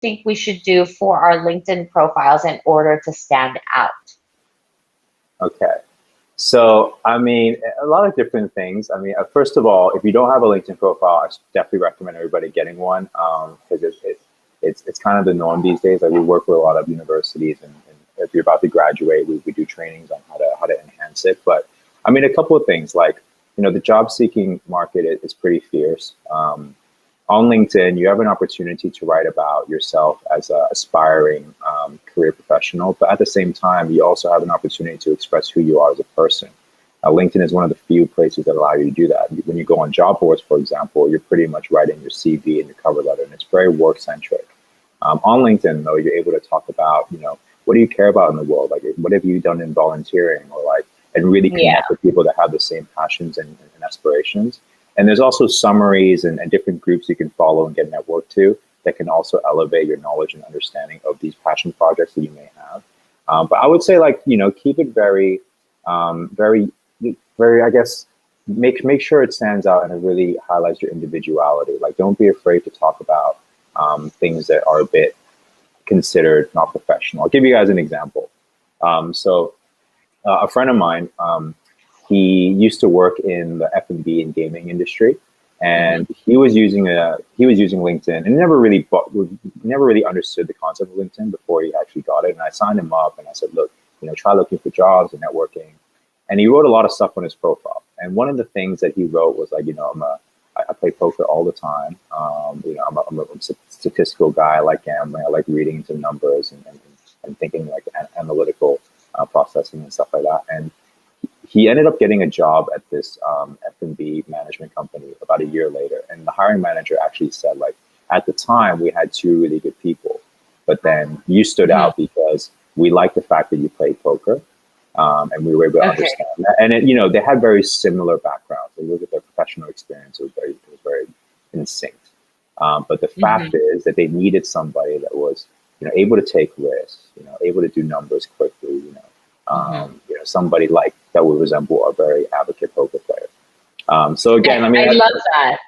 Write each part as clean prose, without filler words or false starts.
think we should do for our LinkedIn profiles in order to stand out? Okay. So, I mean, a lot of different things. I mean, first of all, if you don't have a LinkedIn profile, I definitely recommend everybody getting one, because it's kind of the norm these days. Like we work with a lot of universities, and if you're about to graduate, we do trainings on how to enhance it. But I mean, a couple of things like, the job seeking market is pretty fierce. On LinkedIn, you have an opportunity to write about yourself as an aspiring career professional, but at the same time, you also have an opportunity to express who you are as a person. LinkedIn is one of the few places that allow you to do that. When you go on job boards, for example, you're pretty much writing your CV and your cover letter, and it's very work centric. On LinkedIn, though, you're able to talk about, what do you care about in the world? Like, what have you done in volunteering, or like, and really Yeah. connect with people that have the same passions and aspirations. And there's also summaries and different groups you can follow and get networked to that can also elevate your knowledge and understanding of these passion projects that you may have. But I would say, like, keep it very, very, very, I guess, make sure it stands out and it really highlights your individuality. Like, don't be afraid to talk about things that are a bit considered not professional. I'll give you guys an example. A friend of mine, he used to work in the F&B and gaming industry, and he was using LinkedIn, and never really understood the concept of LinkedIn before he actually got it. And I signed him up, and I said, look, try looking for jobs and networking. And he wrote a lot of stuff on his profile. And one of the things that he wrote was like, I play poker all the time. I'm a statistical guy. I like gambling. I like reading into numbers and thinking like analytical processing and stuff like that. And he ended up getting a job at this F&B management company about a year later. And the hiring manager actually said, like, at the time, we had two really good people. But then you stood out because we liked the fact that you played poker. And we were able to understand that. And, they had very similar backgrounds. They looked at their professional experience. It was very in sync. But the fact is that they needed somebody that was, able to take risks, able to do numbers quickly, somebody like that would resemble a very advocate poker player. So again, I mean, I love that.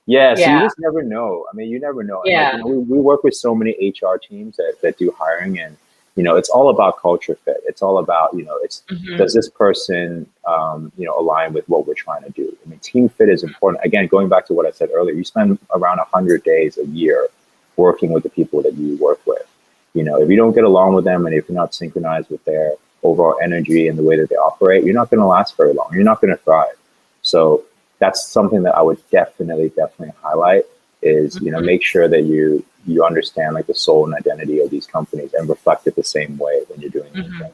Yeah, so you just never know. I mean, you never know. And Yeah. like, we work with so many HR teams that do hiring, and it's all about culture fit. It's all about does this person align with what we're trying to do? I mean, team fit is important. Again, going back to what I said earlier, you spend around 100 days a year working with the people that you work with. If you don't get along with them, and if you're not synchronized with their overall energy and the way that they operate, you're not going to last very long. You're not going to thrive. So that's something that I would definitely highlight is, make sure that you understand like the soul and identity of these companies and reflect it the same way when you're doing anything.